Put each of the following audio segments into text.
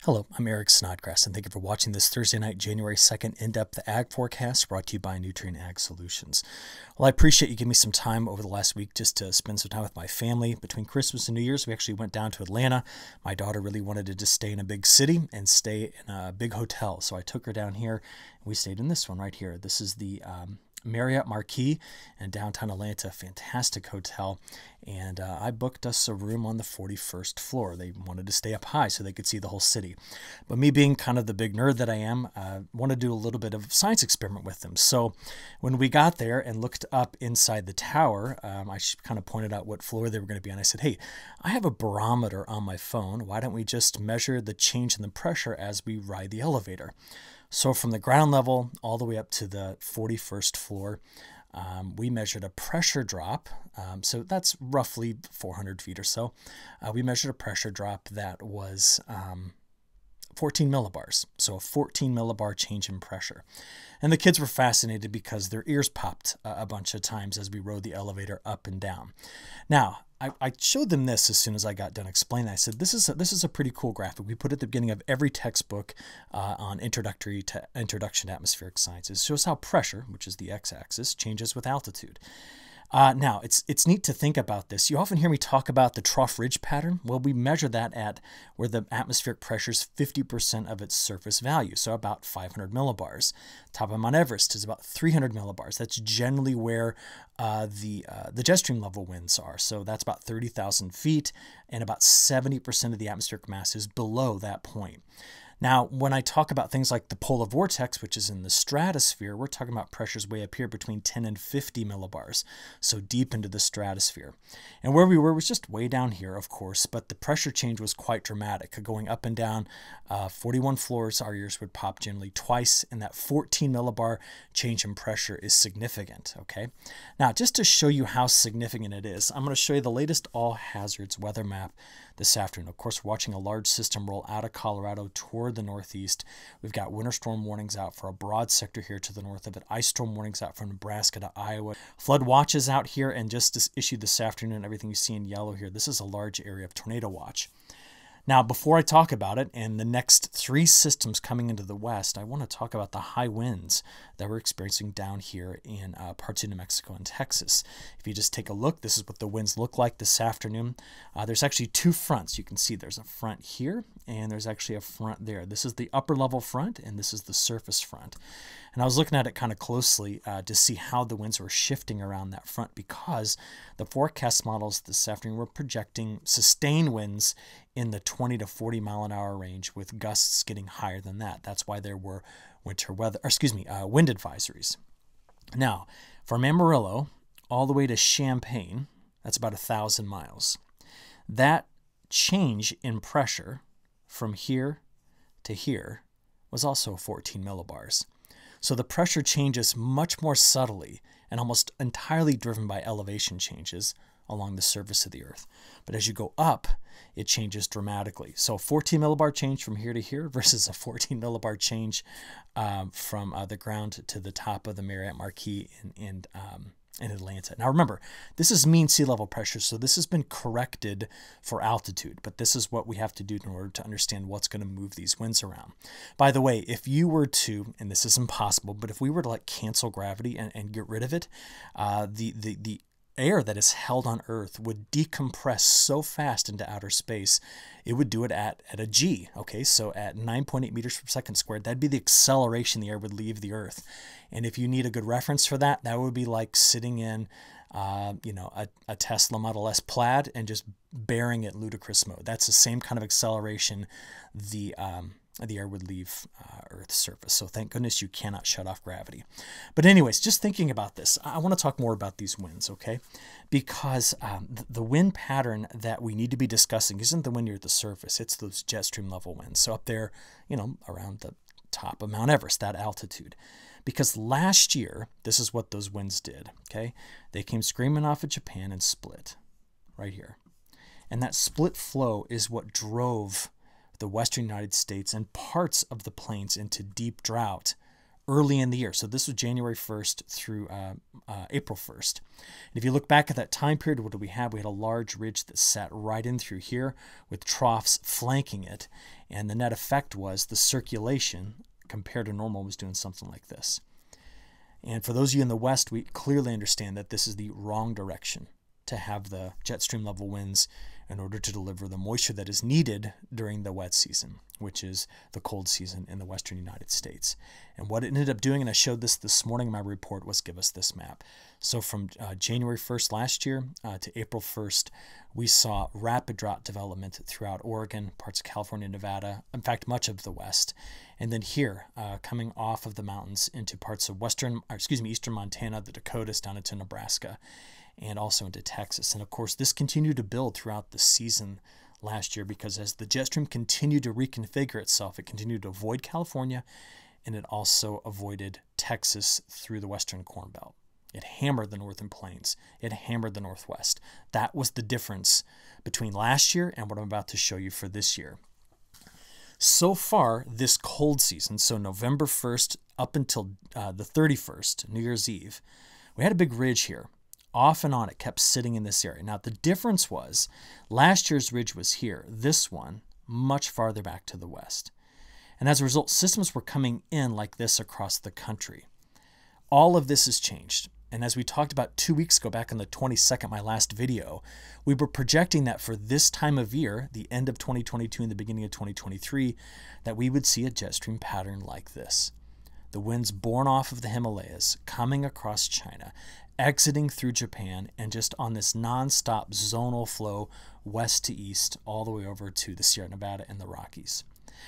Hello, I'm Eric Snodgrass, and thank you for watching this Thursday night, January 2nd, in-depth ag forecast brought to you by Nutrien Ag Solutions. Well, I appreciate you giving me some time over the last week just to spend some time with my family. Between Christmas and New Year's, we actually went down to Atlanta. My daughter really wanted to just stay in a big city and stay in a big hotel, so I took her down here, and we stayed in this one right here. This is the Marriott Marquis in downtown Atlanta, fantastic hotel, and I booked us a room on the 41st floor. They wanted to stay up high so they could see the whole city. But me being kind of the big nerd that I am, wanted to do a little bit of science experiment with them. So when we got there and looked up inside the tower, I kind of pointed out what floor they were going to be on. I said, hey, I have a barometer on my phone. Why don't we just measure the change in the pressure as we ride the elevator? So from the ground level all the way up to the 41st floor, we measured a pressure drop. So that's roughly 400 feet or so. We measured a pressure drop that was 14 millibars. So a 14 millibar change in pressure. And the kids were fascinated because their ears popped a bunch of times as we rode the elevator up and down. Now, I showed them this as soon as I got done explaining. I said, this is a pretty cool graphic. We put it at the beginning of every textbook on Introduction to Atmospheric Sciences. It shows how pressure, which is the x-axis, changes with altitude. Now, it's neat to think about this. You often hear me talk about the trough ridge pattern. Well, we measure that at where the atmospheric pressure is 50% of its surface value, so about 500 millibars. Top of Mount Everest is about 300 millibars. That's generally where the jet stream level winds are. So that's about 30,000 feet, and about 70% of the atmospheric mass is below that point. Now, when I talk about things like the polar vortex, which is in the stratosphere, we're talking about pressures way up here between 10 and 50 millibars, so deep into the stratosphere. And where we were was just way down here, of course, but the pressure change was quite dramatic. Going up and down 41 floors, our ears would pop generally twice, and that 14 millibar change in pressure is significant, okay? Now, just to show you how significant it is, I'm going to show you the latest all hazards weather map this afternoon. Of course, we're watching a large system roll out of Colorado toward the northeast. We've got winter storm warnings out for a broad sector here to the north of it. Ice storm warnings out from Nebraska to Iowa. Flood watches out here, and just issued this afternoon, everything you see in yellow here, this is a large area of tornado watch. Now, before I talk about it and the next three systems coming into the west, I want to talk about the high winds that we're experiencing down here in parts of New Mexico and Texas. If you just take a look, this is what the winds look like this afternoon. There's actually two fronts. You can see there's a front here, and there's actually a front there. This is the upper level front, and this is the surface front. And I was looking at it kind of closely to see how the winds were shifting around that front, because the forecast models this afternoon were projecting sustained winds in the 20 to 40 mile an hour range, with gusts getting higher than that. That's why there were wind advisories. Now, from Amarillo all the way to Champaign, that's about 1,000 miles. That change in pressure from here to here was also 14 millibars. So the pressure changes much more subtly and almost entirely driven by elevation changes along the surface of the earth. But as you go up, it changes dramatically. So 14 millibar change from here to here versus a 14 millibar change from the ground to the top of the Marriott Marquis in Atlanta. Now remember, this is mean sea level pressure, so this has been corrected for altitude, but this is what we have to do in order to understand what's going to move these winds around. By the way, if you were to, and this is impossible, but if we were to like cancel gravity and get rid of it, the air that is held on Earth would decompress so fast into outer space, it would do it at a G, okay? So at 9.8 meters per second squared, that'd be the acceleration the air would leave the Earth. And if you need a good reference for that, that would be like sitting in, a Tesla Model S Plaid and just bearing it ludicrous mode. That's the same kind of acceleration the air would leave Earth's surface. So thank goodness you cannot shut off gravity. But anyways, just thinking about this, I want to talk more about these winds, okay? Because the wind pattern that we need to be discussing isn't the wind near the surface. It's those jet stream level winds. So up there, around the top of Mount Everest, that altitude. Because last year, this is what those winds did, okay? They came screaming off of Japan and split right here. And that split flow is what drove the western United States and parts of the plains into deep drought early in the year. So this was January 1st through April 1st. And if you look back at that time period, what do we have? We had a large ridge that sat right in through here with troughs flanking it. And the net effect was the circulation compared to normal was doing something like this. And for those of you in the West, we clearly understand that this is the wrong direction to have the jet stream level winds in order to deliver the moisture that is needed during the wet season, which is the cold season in the western United States. And what it ended up doing, and I showed this morning in my report, was give us this map. So from January 1st last year to April 1st, we saw rapid drought development throughout Oregon, parts of California, Nevada, in fact, much of the West. And then here, coming off of the mountains into parts of eastern Montana, the Dakotas, down into Nebraska, and also into Texas. And of course, this continued to build throughout the season last year because as the jet stream continued to reconfigure itself, it continued to avoid California, and it also avoided Texas through the western Corn Belt. It hammered the northern plains. It hammered the Northwest. That was the difference between last year and what I'm about to show you for this year. So far, this cold season, so November 1st up until the 31st, New Year's Eve, we had a big ridge here. Off and on, it kept sitting in this area. Now, the difference was last year's ridge was here. This one, much farther back to the west. And as a result, systems were coming in like this across the country. All of this has changed. And as we talked about 2 weeks ago, back on the 22nd, my last video, we were projecting that for this time of year, the end of 2022 and the beginning of 2023, that we would see a jet stream pattern like this. The winds born off of the Himalayas, coming across China, exiting through Japan, and just on this nonstop zonal flow west to east all the way over to the Sierra Nevada and the Rockies.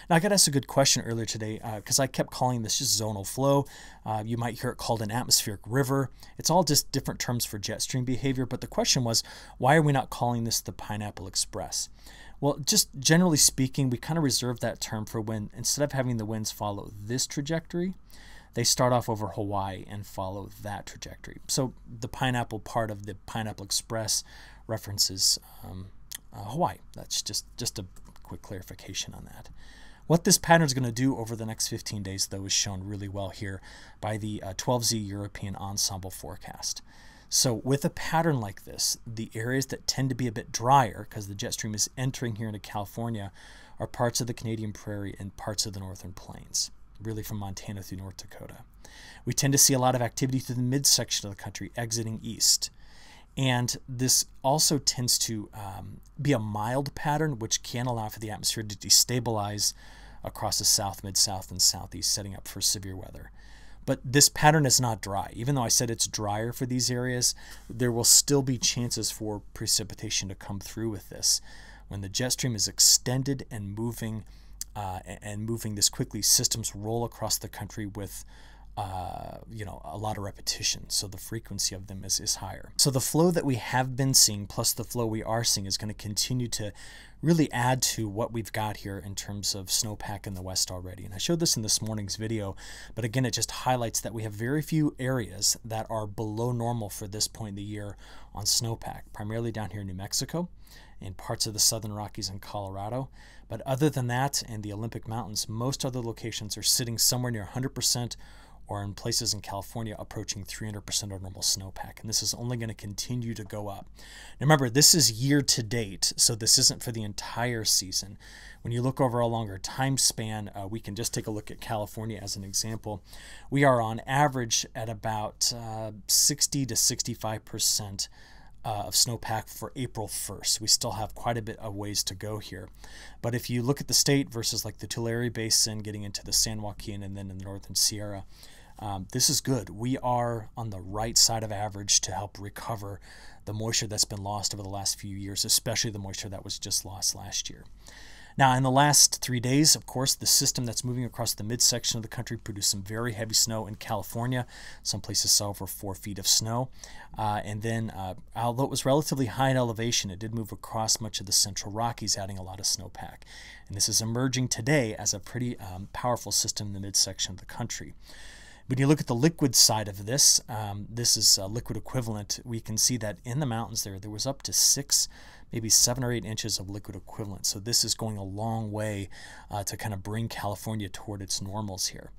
Now, I got asked a good question earlier today because I kept calling this just zonal flow. You might hear it called an atmospheric river. It's all just different terms for jet stream behavior, but the question was, why are we not calling this the Pineapple Express? Well, just generally speaking, we kind of reserve that term for when, instead of having the winds follow this trajectory, they start off over Hawaii and follow that trajectory. So the pineapple part of the Pineapple Express references Hawaii. That's just a quick clarification on that. What this pattern is going to do over the next 15 days, though, is shown really well here by the 12Z European Ensemble forecast. So with a pattern like this, the areas that tend to be a bit drier, because the jet stream is entering here into California, are parts of the Canadian Prairie and parts of the Northern Plains, really from Montana through North Dakota. We tend to see a lot of activity through the midsection of the country exiting east. And this also tends to be a mild pattern, which can allow for the atmosphere to destabilize across the south, mid-south, and southeast, setting up for severe weather. But this pattern is not dry. Even though I said it's drier for these areas, there will still be chances for precipitation to come through with this. When the jet stream is extended and moving this quickly, systems roll across the country with a lot of repetition, so the frequency of them is higher. So the flow that we have been seeing plus the flow we are seeing is going to continue to really add to what we've got here in terms of snowpack in the west already. And I showed this in this morning's video, but again, it just highlights that we have very few areas that are below normal for this point in the year on snowpack, primarily down here in New Mexico and parts of the southern Rockies and Colorado. But other than that and the Olympic Mountains, most other locations are sitting somewhere near 100% or in places in California approaching 300% of normal snowpack. And this is only going to continue to go up. Now remember, this is year to date, so this isn't for the entire season. When you look over a longer time span, we can just take a look at California as an example. We are on average at about 60 to 65% of snowpack for April 1st. We still have quite a bit of ways to go here. But if you look at the state versus like the Tulare Basin, getting into the San Joaquin and then in the Northern Sierra, this is good. We are on the right side of average to help recover the moisture that's been lost over the last few years, especially the moisture that was just lost last year. Now, in the last 3 days, of course, the system that's moving across the midsection of the country produced some very heavy snow in California. Some places saw over 4 feet of snow. And then, although it was relatively high in elevation, it did move across much of the central Rockies, adding a lot of snowpack. And this is emerging today as a pretty powerful system in the midsection of the country. When you look at the liquid side of this, this is liquid equivalent. We can see that in the mountains there was up to 6, maybe 7 or 8 inches of liquid equivalent. So this is going a long way to kind of bring California toward its normals here.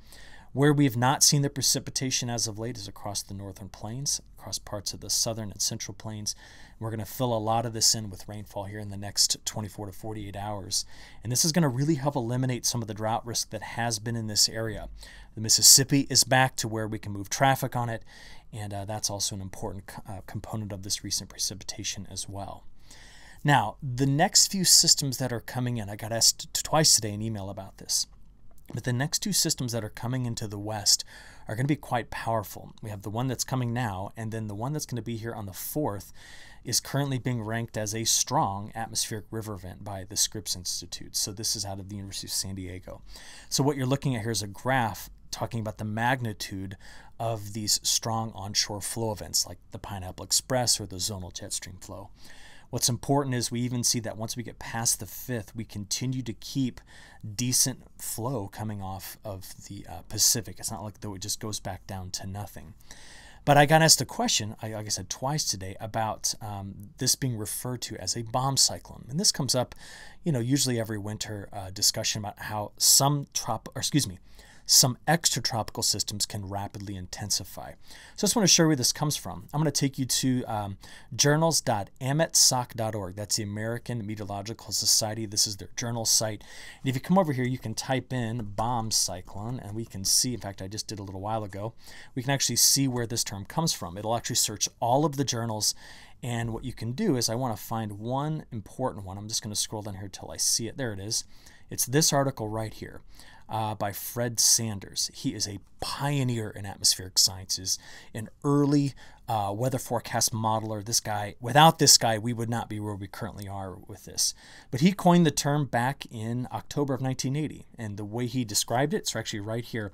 Where we have not seen the precipitation as of late is across the northern plains, across parts of the southern and central plains. We're going to fill a lot of this in with rainfall here in the next 24 to 48 hours. And this is going to really help eliminate some of the drought risk that has been in this area. The Mississippi is back to where we can move traffic on it, and that's also an important component of this recent precipitation as well. Now, the next few systems that are coming in, I got asked twice today in email about this. But the next two systems that are coming into the west are going to be quite powerful. We have the one that's coming now, and then the one that's going to be here on the 4th is currently being ranked as a strong atmospheric river event by the Scripps Institute. So this is out of the University of San Diego. So what you're looking at here is a graph talking about the magnitude of these strong onshore flow events like the Pineapple Express or the zonal jet stream flow. What's important is we even see that once we get past the 5th, we continue to keep decent flow coming off of the Pacific. It's not like though it just goes back down to nothing. But I got asked a question, like I said twice today, about this being referred to as a bomb cyclone. And this comes up, usually every winter discussion about how some extratropical systems can rapidly intensify. So I just want to show you where this comes from. I'm going to take you to journals.ametsoc.org. That's the American Meteorological Society. This is their journal site. And if you come over here, you can type in bomb cyclone, and we can see, in fact, I just did a little while ago, we can actually see where this term comes from. It'll actually search all of the journals, and what you can do is I want to find one important one. I'm just going to scroll down here till I see it. There it is. It's this article right here. By Fred Sanders. He is a pioneer in atmospheric sciences, an early weather forecast modeler. This guy, without this guy, we would not be where we currently are with this. But he coined the term back in October of 1980, and the way he described it, it's actually right here,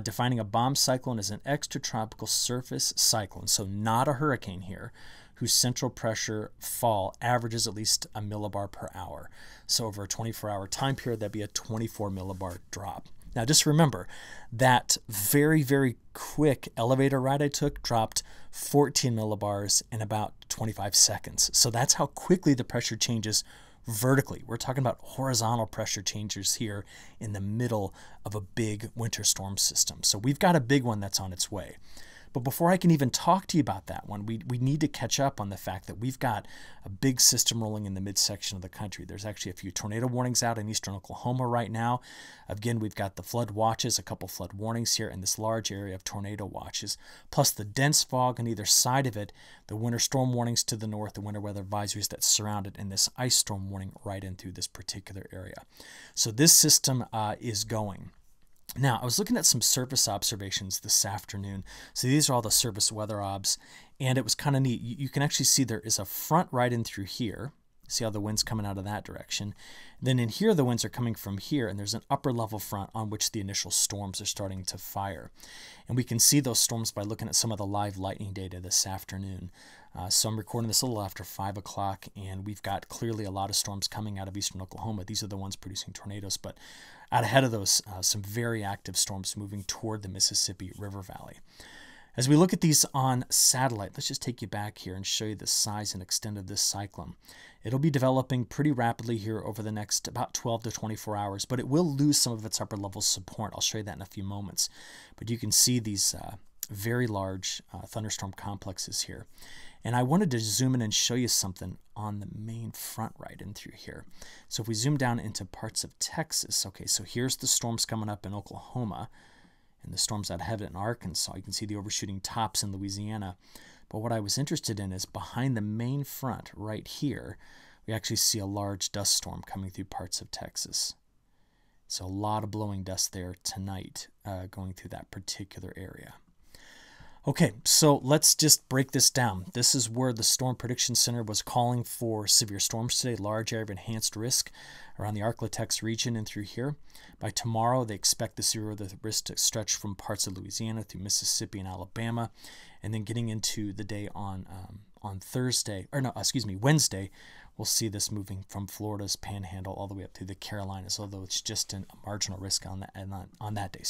defining a bomb cyclone as an extratropical surface cyclone, so not a hurricane here, whose central pressure fall averages at least a millibar per hour. So over a 24-hour time period, that'd be a 24 millibar drop. Now just remember, that very, very quick elevator ride I took dropped 14 millibars in about 25 seconds. So that's how quickly the pressure changes vertically. We're talking about horizontal pressure changes here in the middle of a big winter storm system. So we've got a big one that's on its way. But before I can even talk to you about that one, we need to catch up on the fact that we've got a big system rolling in the midsection of the country. There's actually a few tornado warnings out in eastern Oklahoma right now. Again, we've got the flood watches, a couple flood warnings here, and this large area of tornado watches, plus the dense fog on either side of it, the winter storm warnings to the north, the winter weather advisories that surround it, and this ice storm warning right in through this particular area. So this system is going. Now, I was looking at some surface observations this afternoon. So these are all the surface weather obs, and it was kind of neat. You can actually see there is a front right in through here. See how the wind's coming out of that direction. Then in here, the winds are coming from here, and there's an upper level front on which the initial storms are starting to fire. And we can see those storms by looking at some of the live lightning data this afternoon. So I'm recording this a little after 5 o'clock, and we've got clearly a lot of storms coming out of eastern Oklahoma. These are the ones producing tornadoes, but out ahead of those, some very active storms moving toward the Mississippi River Valley. As we look at these on satellite, let's just take you back here and show you the size and extent of this cyclone. It'll be developing pretty rapidly here over the next about 12 to 24 hours, but it will lose some of its upper level support. I'll show you that in a few moments. But you can see these very large thunderstorm complexes here. And I wanted to zoom in and show you something on the main front right in through here. So if we zoom down into parts of Texas, okay, so here's the storms coming up in Oklahoma, and the storms out ahead in Arkansas. You can see the overshooting tops in Louisiana. But what I was interested in is behind the main front right here, we actually see a large dust storm coming through parts of Texas. So a lot of blowing dust there tonight going through that particular area. Okay, so let's just break this down. This is where the Storm Prediction Center was calling for severe storms today, large area of enhanced risk around the Arklatex region and through here. By tomorrow, they expect the severe weather risk to stretch from parts of Louisiana through Mississippi and Alabama, and then getting into the day on Wednesday, we'll see this moving from Florida's Panhandle all the way up through the Carolinas, although it's just a marginal risk on that day.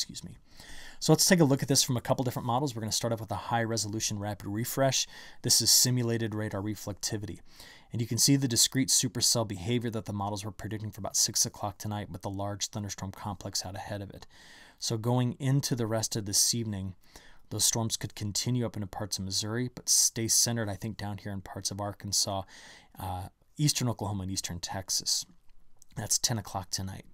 So let's take a look at this from a couple different models. We're going to start off with a high-resolution rapid refresh. This is simulated radar reflectivity. And you can see the discrete supercell behavior that the models were predicting for about 6 o'clock tonight with the large thunderstorm complex out ahead of it. So going into the rest of this evening, those storms could continue up into parts of Missouri, but stay centered, I think, down here in parts of Arkansas, eastern Oklahoma, and eastern Texas. That's 10 o'clock tonight.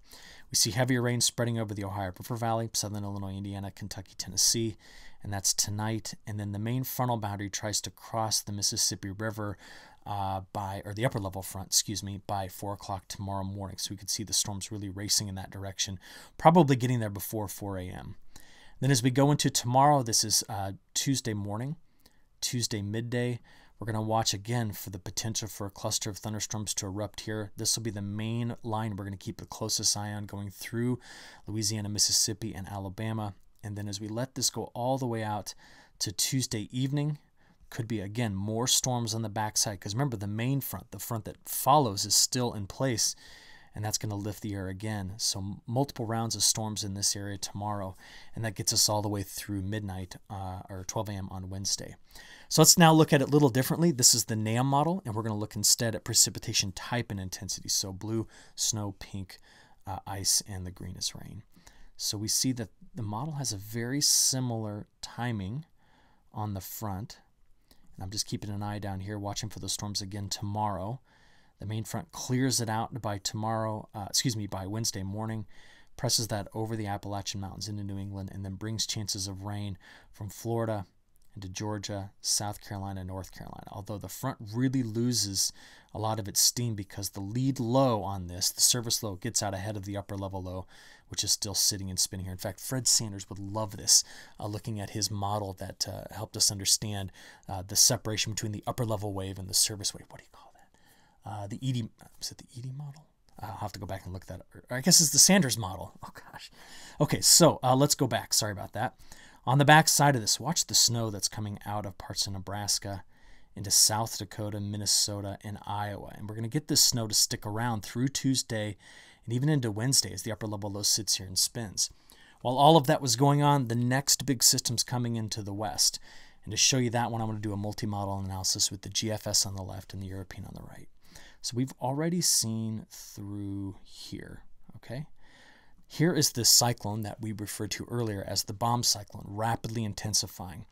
We see heavier rain spreading over the Ohio River Valley, southern Illinois, Indiana, Kentucky, Tennessee, and that's tonight. And then the main frontal boundary tries to cross the Mississippi River the upper level front, by 4 o'clock tomorrow morning. So we could see the storms really racing in that direction, probably getting there before 4 a.m. Then as we go into tomorrow, this is Tuesday morning, Tuesday midday. We're going to watch again for the potential for a cluster of thunderstorms to erupt here. This will be the main line we're going to keep the closest eye on, going through Louisiana, Mississippi, and Alabama. And then as we let this go all the way out to Tuesday evening, could be, again, more storms on the backside. Because remember, the main front, the front that follows, is still in place, and that's going to lift the air again. So multiple rounds of storms in this area tomorrow, and that gets us all the way through midnight or 12 a.m. on Wednesday. So let's now look at it a little differently. This is the NAM model, and we're going to look instead at precipitation type and intensity. So blue, snow, pink, ice, and the green is rain. So we see that the model has a very similar timing on the front. And I'm just keeping an eye down here, watching for the storms again tomorrow. The main front clears it out by by Wednesday morning, presses that over the Appalachian Mountains into New England, and then brings chances of rain from Florida into Georgia, South Carolina, North Carolina. Although the front really loses a lot of its steam because the lead low on this, the service low, gets out ahead of the upper level low, which is still sitting and spinning here. In fact, Fred Sanders would love this, looking at his model that helped us understand the separation between the upper level wave and the service wave. What do you call that? The ED, is it the ED model? I'll have to go back and look that up. I guess it's the Sanders model. Oh, gosh. Okay, so let's go back. Sorry about that. On the back side of this, watch the snow that's coming out of parts of Nebraska into South Dakota, Minnesota, and Iowa. And we're going to get this snow to stick around through Tuesday and even into Wednesday as the upper level low sits here and spins. While all of that was going on, the next big system's coming into the west. And to show you that one, I'm going to do a multi-model analysis with the GFS on the left and the European on the right. So we've already seen through here, okay? Here is the cyclone that we referred to earlier as the bomb cyclone, rapidly intensifying.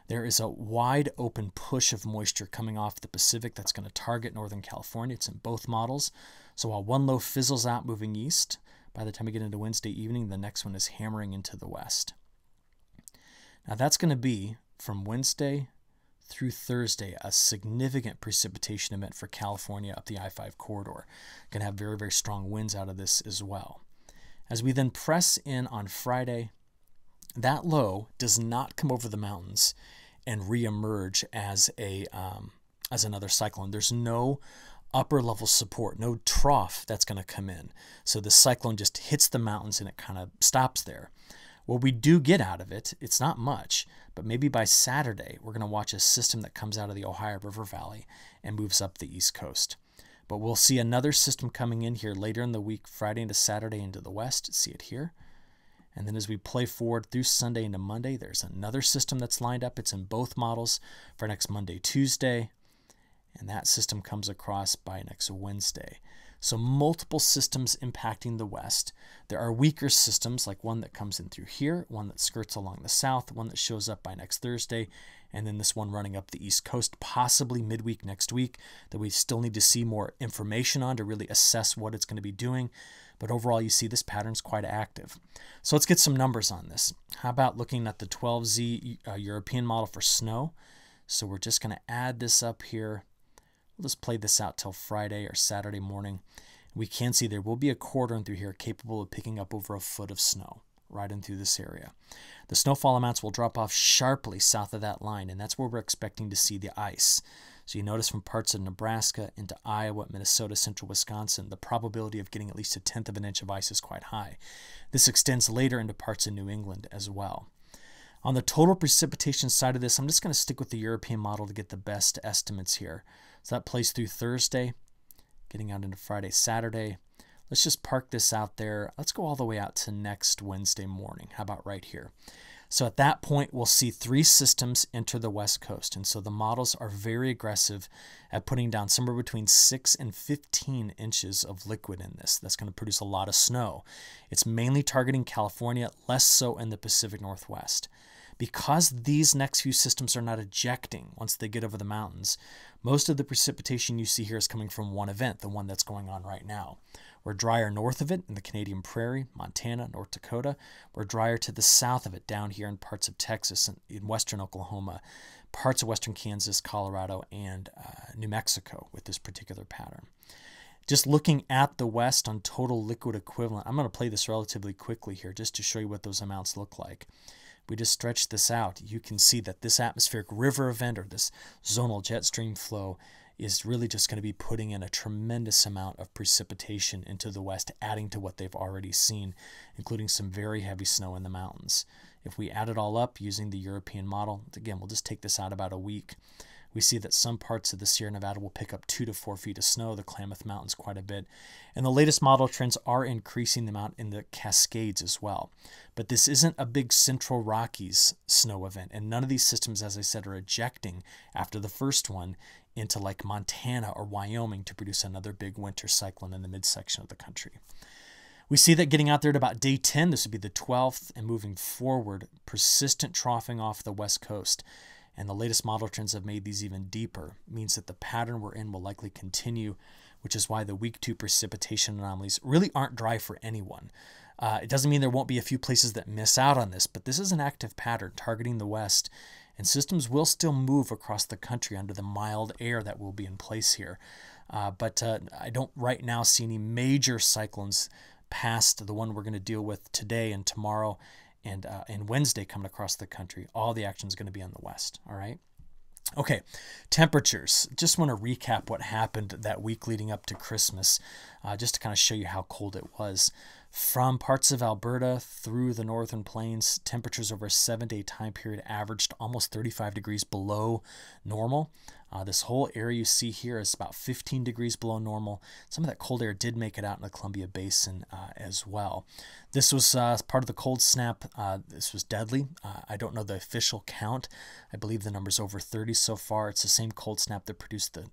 There is a wide open push of moisture coming off the Pacific that's going to target Northern California. It's in both models. So while one low fizzles out moving east, by the time we get into Wednesday evening, the next one is hammering into the west. Now that's going to be from Wednesday through Thursday, a significant precipitation event for California up the I-5 corridor. Going to have very, very strong winds out of this as well. As we then press in on Friday, that low does not come over the mountains and reemerge as another cyclone. There's no upper level support, no trough that's going to come in. So the cyclone just hits the mountains and it kind of stops there. What we do get out of it, it's not much, but maybe by Saturday, we're going to watch a system that comes out of the Ohio River Valley and moves up the East Coast. But we'll see another system coming in here later in the week, Friday into Saturday into the west. See it here. And then as we play forward through Sunday into Monday, there's another system that's lined up. It's in both models for next Monday, Tuesday. And that system comes across by next Wednesday. So multiple systems impacting the west. There are weaker systems, like one that comes in through here, one that skirts along the south, one that shows up by next Thursday, and then this one running up the East Coast, possibly midweek next week, that we still need to see more information on to really assess what it's going to be doing. But overall, you see this pattern's quite active. So let's get some numbers on this. How about looking at the 12Z European model for snow? So we're just going to add this up here. We'll just play this out till Friday or Saturday morning. We can see there will be a corridor in through here capable of picking up over a foot of snow right in through this area. The snowfall amounts will drop off sharply south of that line, and that's where we're expecting to see the ice. So you notice from parts of Nebraska into Iowa, Minnesota, central Wisconsin, the probability of getting at least 1/10 of an inch of ice is quite high. This extends later into parts of New England as well. On the total precipitation side of this, I'm just going to stick with the European model to get the best estimates here. So that plays through Thursday, getting out into Friday, Saturday. Let's just park this out there. Let's go all the way out to next Wednesday morning. How about right here? So at that point, we'll see 3 systems enter the west coast. And so the models are very aggressive at putting down somewhere between 6 and 15 inches of liquid in this. That's going to produce a lot of snow. It's mainly targeting California, less so in the Pacific Northwest. Because these next few systems are not ejecting once they get over the mountains, most of the precipitation you see here is coming from one event, the one that's going on right now. We're drier north of it in the Canadian Prairie, Montana, North Dakota. We're drier to the south of it down here in parts of Texas and in western Oklahoma, parts of western Kansas, Colorado, and New Mexico with this particular pattern. Just looking at the west on total liquid equivalent, I'm going to play this relatively quickly here just to show you what those amounts look like. We just stretch this out. You can see that this atmospheric river event or this zonal jet stream flow is really just going to be putting in a tremendous amount of precipitation into the west, adding to what they've already seen, including some very heavy snow in the mountains. If we add it all up using the European model, again, we'll just take this out about a week. We see that some parts of the Sierra Nevada will pick up 2 to 4 feet of snow, the Klamath Mountains quite a bit. And the latest model trends are increasing the amount in the Cascades as well. But this isn't a big Central Rockies snow event. And none of these systems, as I said, are ejecting after the first one into like Montana or Wyoming to produce another big winter cyclone in the midsection of the country. We see that getting out there at about day 10, this would be the 12th, and moving forward, persistent troughing off the west coast. And the latest model trends have made these even deeper. It means that the pattern we're in will likely continue, which is why the week 2 precipitation anomalies really aren't dry for anyone. It doesn't mean there won't be a few places that miss out on this, but this is an active pattern targeting the west, and systems will still move across the country under the mild air that will be in place here. But I don't right now see any major cyclones past the one we're going to deal with today and tomorrow and Wednesday coming across the country. All the action is going to be on the west, all right? Okay, temperatures. Just want to recap what happened that week leading up to Christmas, just to kind of show you how cold it was. From parts of Alberta through the northern plains, temperatures over a 7-day time period averaged almost 35 degrees below normal. This whole area you see here is about 15 degrees below normal. Some of that cold air did make it out in the Columbia Basin as well. This was part of the cold snap. This was deadly. I don't know the official count. I believe the number's over 30 so far. It's the same cold snap that produced the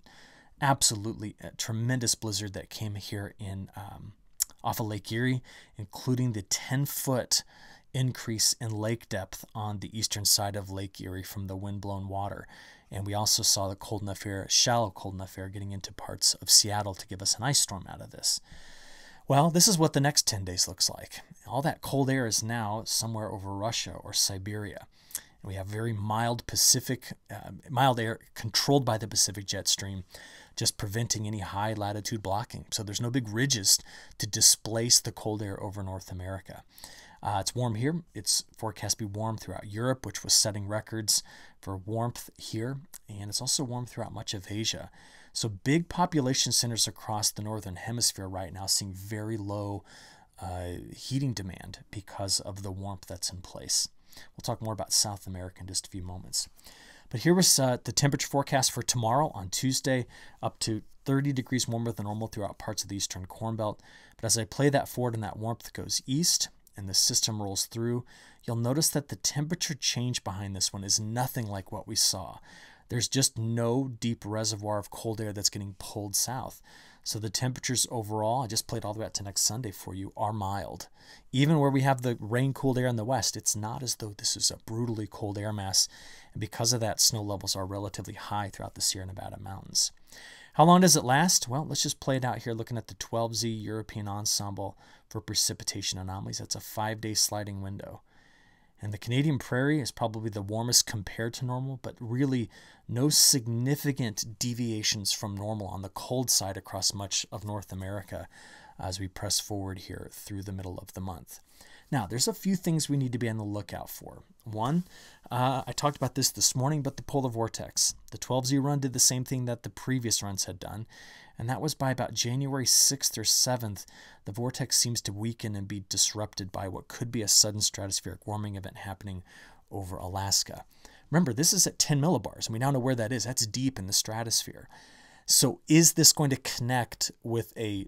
absolutely tremendous blizzard that came here in off of Lake Erie, including the 10-foot increase in lake depth on the eastern side of Lake Erie from the wind-blown water. And we also saw the cold enough air, shallow cold enough air, getting into parts of Seattle to give us an ice storm out of this. Well, this is what the next 10 days looks like. All that cold air is now somewhere over Russia or Siberia. And we have very mild mild air controlled by the Pacific jet stream, just preventing any high latitude blocking. So there's no big ridges to displace the cold air over North America. It's warm here. It's forecast to be warm throughout Europe, which was setting records for warmth here. And it's also warm throughout much of Asia. So big population centers across the northern hemisphere right now seeing very low heating demand because of the warmth that's in place. We'll talk more about South America in just a few moments. But here was the temperature forecast for tomorrow on Tuesday, up to 30 degrees warmer than normal throughout parts of the eastern Corn Belt. But as I play that forward and that warmth goes east and the system rolls through, you'll notice that the temperature change behind this one is nothing like what we saw. There's just no deep reservoir of cold air that's getting pulled south. So the temperatures overall, I just played all the way out to next Sunday for you, are mild. Even where we have the rain-cooled air in the west, it's not as though this is a brutally cold air mass. And because of that, snow levels are relatively high throughout the Sierra Nevada mountains. How long does it last? Well, let's just play it out here looking at the 12Z European Ensemble for precipitation anomalies. That's a 5-day sliding window. And the Canadian Prairie is probably the warmest compared to normal, but really no significant deviations from normal on the cold side across much of North America as we press forward here through the middle of the month. Now, there's a few things we need to be on the lookout for. One, I talked about this morning, but the polar vortex. The 12Z run did the same thing that the previous runs had done, and that was by about January 6th or 7th, the vortex seems to weaken and be disrupted by what could be a sudden stratospheric warming event happening over Alaska. Remember, this is at 10 millibars, and we now know where that is. That's deep in the stratosphere. So is this going to connect with a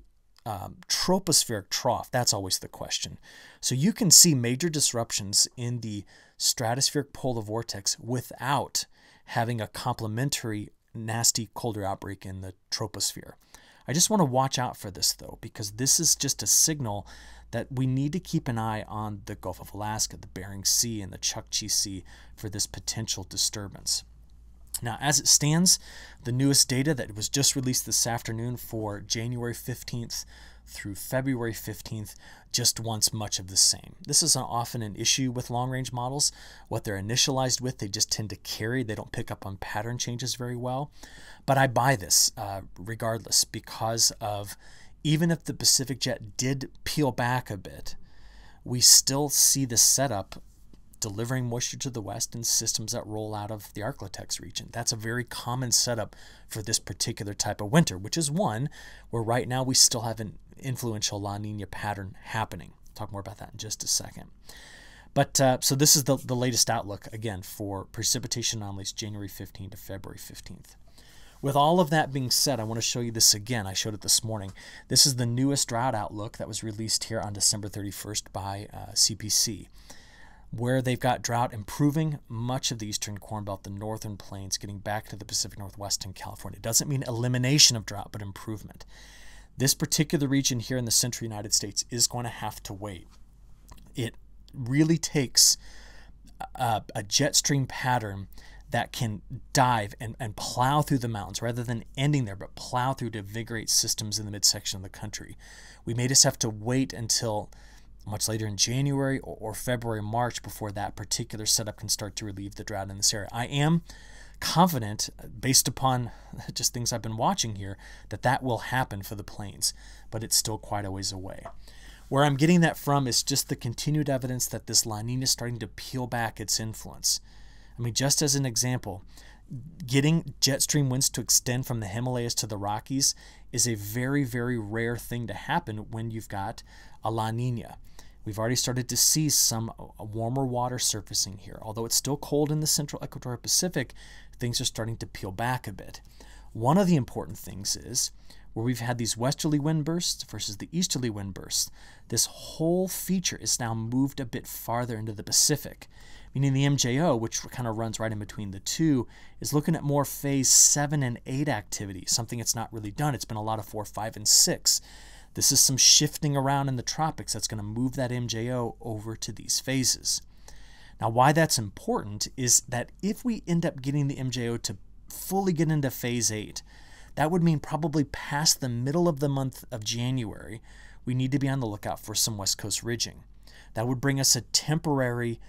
tropospheric trough? That's always the question. So you can see major disruptions in the stratospheric polar vortex without having a complementary nasty colder outbreak in the troposphere. I just want to watch out for this though, because this is just a signal that we need to keep an eye on the Gulf of Alaska, the Bering Sea, and the Chukchi Sea for this potential disturbance. Now, as it stands, the newest data that was just released this afternoon for January 15th through February 15th just wants much of the same. This is often an issue with long-range models. What they're initialized with, they just tend to carry. They don't pick up on pattern changes very well. But I buy this regardless, because of even if the Pacific jet did peel back a bit, we still see the setup delivering moisture to the west and systems that roll out of the Arclitex region. That's a very common setup for this particular type of winter, which is one where right now we still have an influential La Niña pattern happening. I'll talk more about that in just a second. But so this is the latest outlook, again, for precipitation anomalies January 15th to February 15th. With all of that being said, I want to show you this again. I showed it this morning. This is the newest drought outlook that was released here on December 31st by CPC, where they've got drought improving much of the eastern Corn Belt, the northern plains, getting back to the Pacific Northwest and California. It doesn't mean elimination of drought, but improvement. This particular region here in the central United States is going to have to wait. It really takes a jet stream pattern that can dive and plow through the mountains rather than ending there, but plow through to invigorate systems in the midsection of the country. We may just have to wait until much later in January or February, March before that particular setup can start to relieve the drought in this area. I am confident, based upon just things I've been watching here, that that will happen for the plains, but it's still quite a ways away. Where I'm getting that from is just the continued evidence that this La Niña is starting to peel back its influence. I mean, just as an example, getting jet stream winds to extend from the Himalayas to the Rockies is a very, very rare thing to happen when you've got a La Niña. We've already started to see some warmer water surfacing here. Although it's still cold in the central equatorial Pacific, things are starting to peel back a bit. One of the important things is where we've had these westerly wind bursts versus the easterly wind bursts, this whole feature is now moved a bit farther into the Pacific, meaning the MJO, which kind of runs right in between the two, is looking at more phase 7 and 8 activity, something it's not really done. It's been a lot of 4, 5, and 6. This is some shifting around in the tropics that's going to move that MJO over to these phases. Now, why that's important is that if we end up getting the MJO to fully get into phase 8, that would mean probably past the middle of the month of January, we need to be on the lookout for some west coast ridging. That would bring us a temporary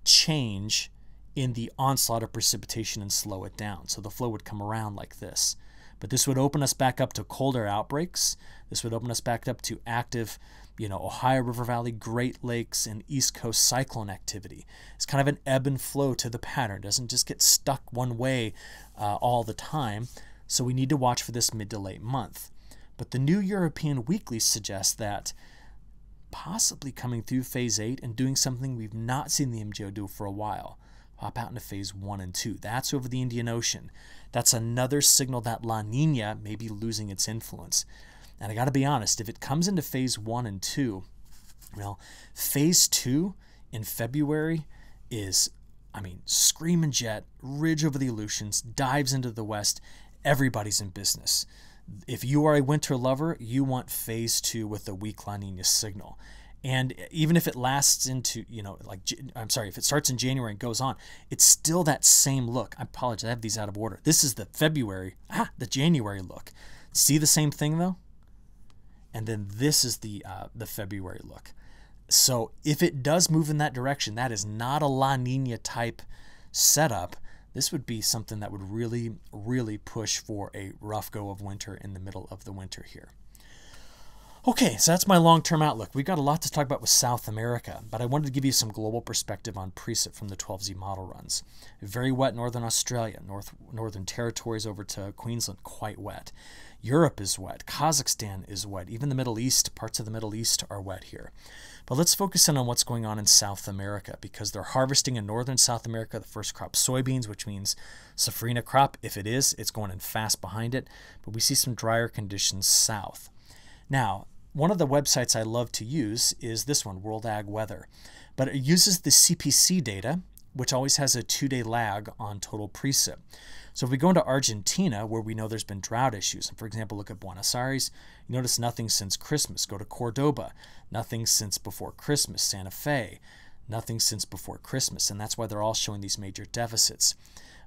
change in the onslaught of precipitation and slow it down. So the flow would come around like this. But this would open us back up to colder outbreaks. This would open us back up to active, Ohio River Valley, Great Lakes, and East Coast cyclone activity. It's kind of an ebb and flow to the pattern. It doesn't just get stuck one way all the time. So we need to watch for this mid to late month. But the new European Weekly suggests that possibly coming through phase 8 and doing something we've not seen the MJO do for a while. Hop out into phase 1 and 2. That's over the Indian Ocean. That's another signal that La Niña may be losing its influence. And I got to be honest, if it comes into phase 1 and 2, well, phase 2 in February is, screaming jet, ridge over the Aleutians, dives into the west. Everybody's in business. If you are a winter lover, you want phase 2 with a weak La Niña signal. And even if it lasts into, if it starts in January and goes on, it's still that same look. I apologize, I have these out of order. This is the the January look. See the same thing though? And then this is the February look. So if it does move in that direction, that is not a La Niña type setup. This would be something that would really, really push for a rough go of winter in the middle of the winter here. Okay, so that's my long-term outlook. We've got a lot to talk about with South America, but I wanted to give you some global perspective on precip from the 12Z model runs. Very wet northern Australia, northern territories over to Queensland, quite wet. Europe is wet. Kazakhstan is wet. Even the Middle East, parts of the Middle East are wet here. But let's focus in on what's going on in South America, because they're harvesting in northern South America the first crop soybeans, which means safrinha crop. If it is, it's going in fast behind it. But we see some drier conditions south. Now, one of the websites I love to use is this one, World Ag Weather. But it uses the CPC data which always has a 2-day lag on total precip. So if we go into Argentina, where we know there's been drought issues, and for example, look at Buenos Aires, you notice nothing since Christmas. Go to Cordoba, nothing since before Christmas. Santa Fe, nothing since before Christmas, and that's why they're all showing these major deficits.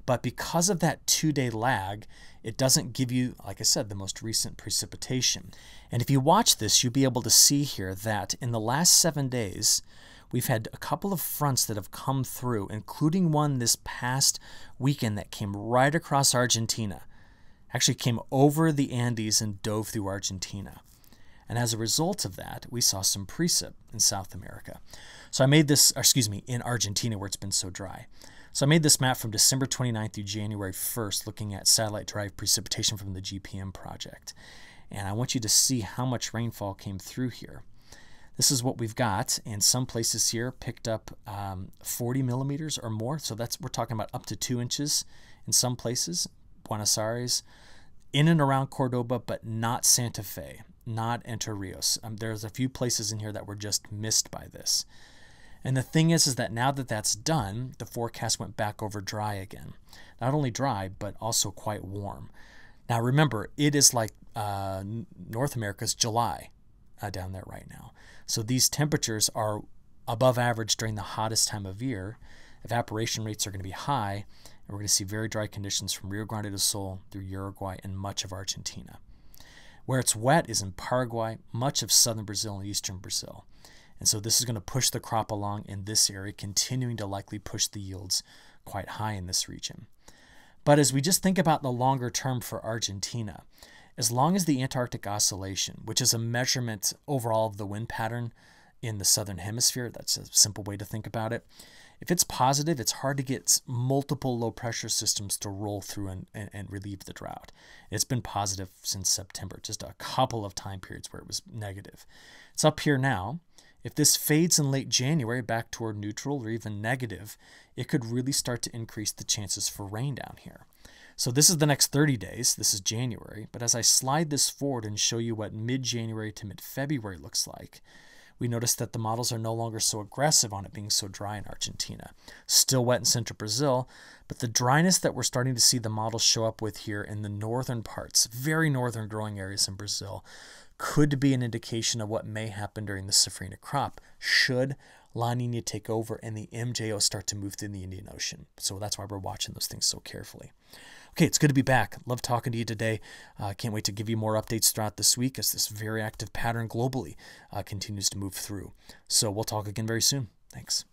But because of that 2-day lag, it doesn't give you, like I said, the most recent precipitation. And if you watch this, you'll be able to see here that in the last 7 days, we've had a couple of fronts that have come through, including one this past weekend that came right across Argentina. Actually came over the Andes and dove through Argentina. And as a result of that, we saw some precip in South America. So I made this, in Argentina where it's been so dry. So I made this map from December 29th through January 1st, looking at satellite-derived precipitation from the GPM project. And I want you to see how much rainfall came through here. This is what we've got, and some places here picked up 40 millimeters or more. So we're talking about up to 2 inches in some places. Buenos Aires, in and around Cordoba, but not Santa Fe, not Entre Rios. There's a few places in here that were just missed by this. And the thing is that now that that's done, the forecast went back over dry again. Not only dry, but also quite warm. Now remember, it is like North America's July down there right now. So these temperatures are above average during the hottest time of year. Evaporation rates are going to be high, and we're going to see very dry conditions from Rio Grande do Sul through Uruguay and much of Argentina. Where it's wet is in Paraguay, much of southern Brazil and eastern Brazil. And so this is going to push the crop along in this area, continuing to likely push the yields quite high in this region. But as we just think about the longer term for Argentina, as long as the Antarctic Oscillation, which is a measurement overall of the wind pattern in the southern hemisphere, that's a simple way to think about it. If it's positive, it's hard to get multiple low pressure systems to roll through and relieve the drought. It's been positive since September, just a couple of time periods where it was negative. It's up here now. If this fades in late January back toward neutral or even negative, it could really start to increase the chances for rain down here. So this is the next 30 days. This is January. But as I slide this forward and show you what mid-January to mid-February looks like, we notice that the models are no longer so aggressive on it being so dry in Argentina. Still wet in central Brazil, but the dryness that we're starting to see the models show up with here in the northern parts, very northern growing areas in Brazil, could be an indication of what may happen during the safrinha crop should La Niña take over and the MJO start to move through the Indian Ocean. So that's why we're watching those things so carefully. Okay, it's good to be back. Love talking to you today. Can't wait to give you more updates throughout this week as this very active pattern globally continues to move through. So we'll talk again very soon. Thanks.